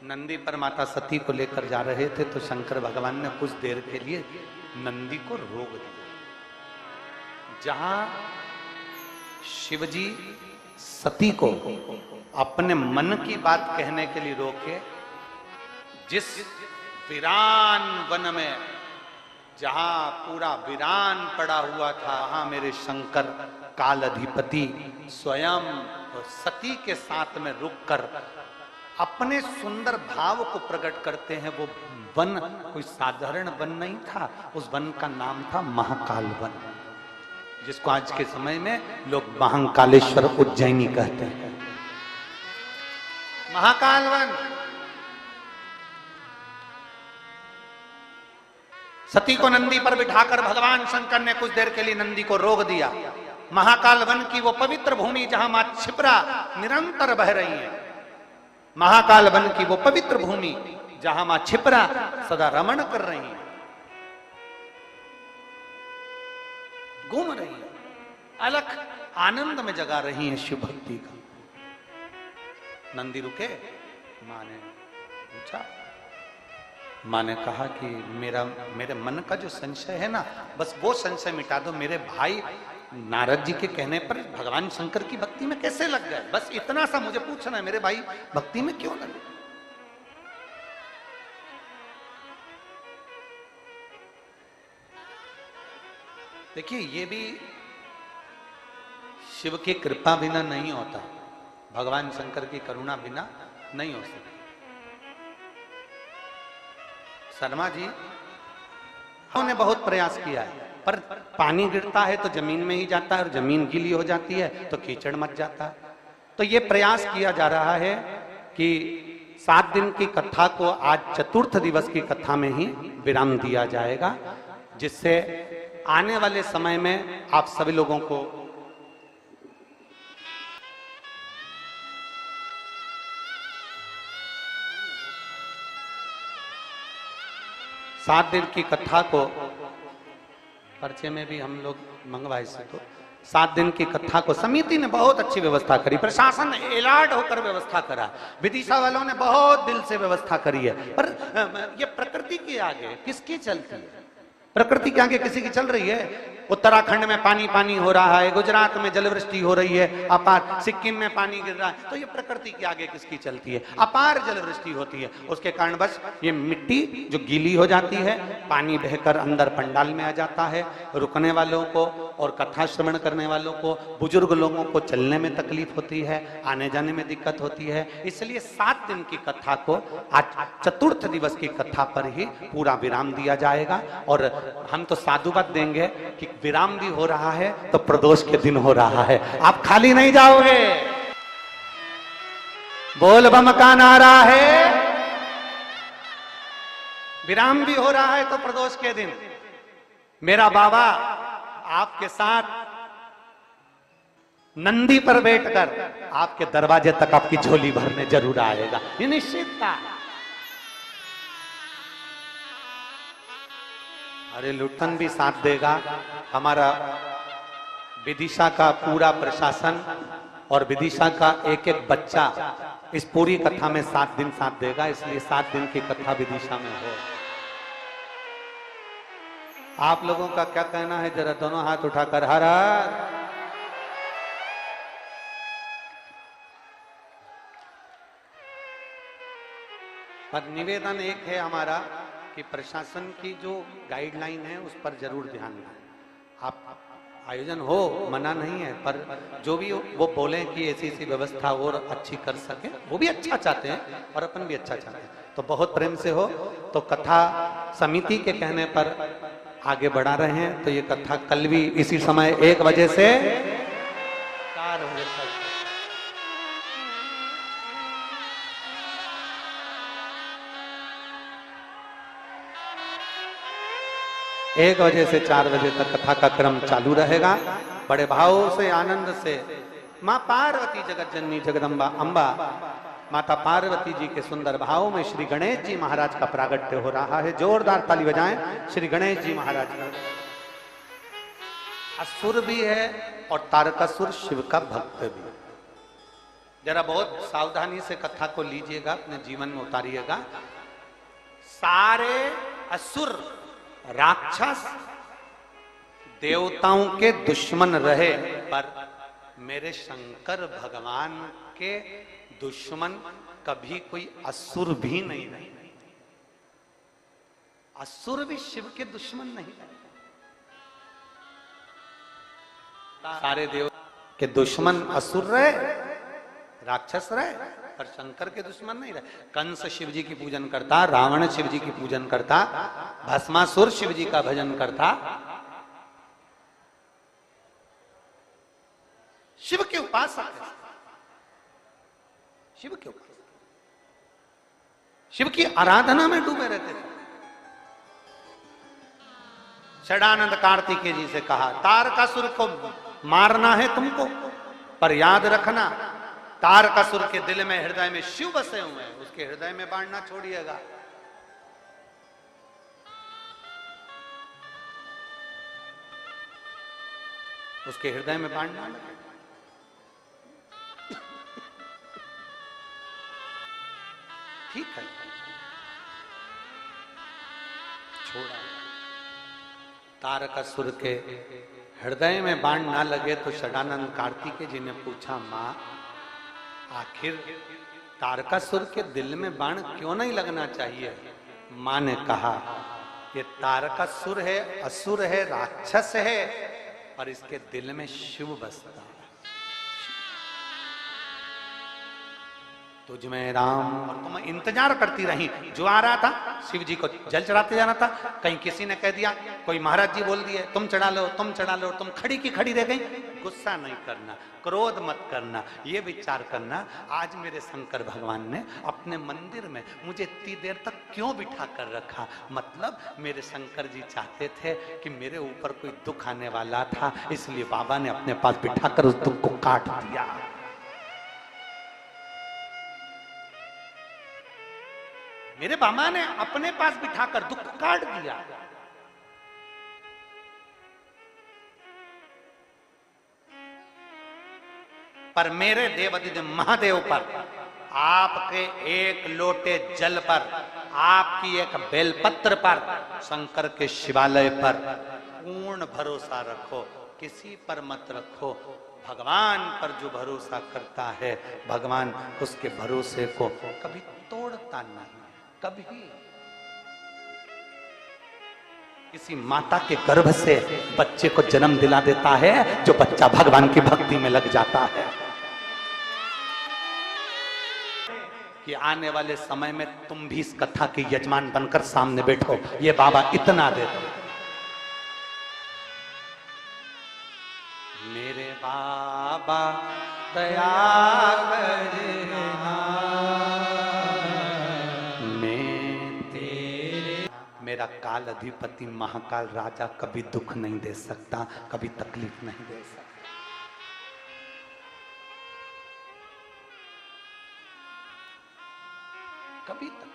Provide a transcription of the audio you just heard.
नंदी पर माता सती को लेकर जा रहे थे तो शंकर भगवान ने कुछ देर के लिए नंदी को रोक दिया। जहां शिवजी सती को अपने मन की बात कहने के लिए रोके, जिस वीरान वन में जहां पूरा वीरान पड़ा हुआ था, वहां मेरे शंकर काल अधिपति स्वयं और सती के साथ में रुककर अपने सुंदर भाव को प्रकट करते हैं। वो वन कोई साधारण वन नहीं था, उस वन का नाम था महाकाल वन, जिसको आज के समय में लोग महाकालेश्वर उज्जैनी कहते हैं। महाकाल वन। सती को नंदी पर बिठाकर भगवान शंकर ने कुछ देर के लिए नंदी को रोक दिया। महाकाल वन की वो पवित्र भूमि जहां मां क्षिप्रा निरंतर बह रही है, महाकाल वन की वो पवित्र भूमि जहां मां क्षिप्रा सदा रमण कर रही है, घूम रही है, अलख आनंद में जगा रही है शिव भक्ति का। नंदी रुके, मां ने पूछा, मां ने कहा कि मेरे मन का जो संशय है ना, बस वो संशय मिटा दो। मेरे भाई नारद जी के कहने पर भगवान शंकर की भक्ति में कैसे लग गए, बस इतना सा मुझे पूछना है, मेरे भाई भक्ति में क्यों लगे। देखिए, ये भी शिव की कृपा बिना नहीं होता, भगवान शंकर की करुणा बिना नहीं हो सकती। शर्मा जी उन्होंने बहुत प्रयास किया है, पर पानी गिरता है तो जमीन में ही जाता है, और जमीन गीली हो जाती है तो कीचड़ मच जाता है। तो ये प्रयास किया जा रहा है कि 7 दिन की कथा को आज चतुर्थ दिवस की कथा में ही विराम दिया जाएगा, जिससे आने वाले समय में आप सभी लोगों को सात दिन की कथा को पर्चे में भी हम लोग मंगवाए इसको। 7 दिन की कथा को समिति ने बहुत अच्छी व्यवस्था करी, प्रशासन एलार्ट होकर व्यवस्था करा, विदिशा वालों ने बहुत दिल से व्यवस्था करी है। पर ये प्रकृति के आगे किसकी चलती है? प्रकृति के आगे किसी की चल रही है? उत्तराखंड में पानी पानी हो रहा है, गुजरात में जलवृष्टि हो रही है अपार, सिक्किम में पानी गिर रहा है, तो ये प्रकृति के आगे किसकी चलती है? अपार जलवृष्टि होती है, उसके कारण बस ये मिट्टी जो गीली हो जाती है, पानी बहकर अंदर पंडाल में आ जाता है। रुकने वालों को और कथा श्रवण करने वालों को, बुजुर्ग लोगों को चलने में तकलीफ होती है, आने जाने में दिक्कत होती है। इसलिए 7 दिन की कथा को आज चतुर्थ दिवस की कथा पर ही पूरा विराम दिया जाएगा। और हम तो साधुवाद देंगे कि विराम भी हो रहा है तो प्रदोष के दिन हो रहा है, आप खाली नहीं जाओगे। बोल बम का नारा है, विराम भी हो रहा है तो प्रदोष के दिन मेरा बाबा आपके साथ नंदी पर बैठकर आपके दरवाजे तक आपकी झोली भरने जरूर आएगा, ये निश्चित था। अरे लुटन भी साथ देगा, हमारा विदिशा का पूरा प्रशासन और विदिशा का एक एक बच्चा इस पूरी कथा में 7 दिन साथ देगा, इसलिए 7 दिन की कथा विदिशा में हो। आप लोगों का क्या कहना है? जरा दोनों हाथ उठाकर हर हर। पर निवेदन एक है हमारा कि प्रशासन की जो गाइडलाइन है उस पर जरूर ध्यान दें। आप आयोजन हो, मना नहीं है, पर जो भी वो बोले कि ऐसी ऐसी व्यवस्था और अच्छी कर सके, वो भी अच्छा चाहते हैं और अपन भी अच्छा चाहते हैं, तो बहुत प्रेम से हो। तो कथा समिति के कहने पर आगे बढ़ा रहे हैं, तो ये कथा कल भी इसी समय 1 बजे से 4 बजे तक 1 बजे से 4 बजे तक कथा का क्रम चालू रहेगा। बड़े भाव से, आनंद से माँ पार्वती जगत जननी जगदम्बा अम्बा माता पार्वती जी के सुंदर भाव में श्री गणेश जी महाराज का प्रागट्य हो रहा है। जोरदार ताली बजाएं श्री गणेश जी महाराज का। असुर भी है और तारकासुर शिव का भक्त भी। जरा बहुत सावधानी से कथा को लीजिएगा, अपने जीवन में उतारिएगा। सारे असुर राक्षस देवताओं के दुश्मन रहे, पर मेरे शंकर भगवान के दुश्मन कभी कोई असुर भी नहीं रहे। असुर भी शिव के दुश्मन नहीं रहे। सारे देव के दुश्मन असुर रहे, राक्षस रहे, पर शंकर के दुश्मन नहीं रहे। कंस शिव जी की पूजन करता, रावण शिव जी की पूजन करता, भस्मासुर शिव जी का भजन करता। शिव के उपासक है, शिव के उपासक, शिव की आराधना में डूबे रहते थे। षडानंद कार्तिकेय जी से कहा, तारकासुर को मारना है तुमको, पर याद रखना तारकासुर के दिल में, हृदय में शिव बसे हुए हैं, उसके हृदय में बाण ना छोड़िएगा। उसके हृदय में बाण ना लगे। ठीक है, छोड़ा। तारकासुर के हृदय में बाण ना लगे तो षडानंद कार्तिकेय जी ने पूछा, मां आखिर तारकासुर के दिल में बाण क्यों नहीं लगना चाहिए? मां ने कहा, ये तारकासुर है, असुर है, राक्षस है, और इसके दिल में शिव बसता है। तुझ में राम। और तुम इंतजार करती रही, जो आ रहा था शिव जी को जल चढ़ाते जाना था। कहीं किसी ने कह दिया, कोई महाराज जी बोल दिए तुम चढ़ा लो, तुम चढ़ा लो, तुम खड़ी की खड़ी रह गई। गुस्सा नहीं करना, क्रोध मत करना, ये विचार करना, आज मेरे शंकर भगवान ने अपने मंदिर में मुझे इतनी देर तक क्यों बिठा कर रखा? मतलब मेरे शंकर जी चाहते थे कि मेरे ऊपर कोई दुख आने वाला था, इसलिए बाबा ने अपने पास बिठाकर उस दुख को काट दिया। मेरे बाबा ने अपने पास बिठाकर दुख काट दिया। पर मेरे देवाधिदेव महादेव पर, आपके एक लोटे जल पर, आपकी एक बेलपत्र पर, शंकर के शिवालय पर पूर्ण भरोसा रखो, किसी पर मत रखो। भगवान पर जो भरोसा करता है, भगवान उसके भरोसे को कभी तोड़ता नहीं। कभी किसी माता के गर्भ से बच्चे को जन्म दिला देता है, जो बच्चा भगवान की भक्ति में लग जाता है। कि आने वाले समय में तुम भी इस कथा के यजमान बनकर सामने बैठो, ये बाबा इतना देते। मेरे बाबा दया करना, मेरा काल अधिपति महाकाल राजा कभी दुख नहीं दे सकता, कभी तकलीफ नहीं दे सकता। कभी तक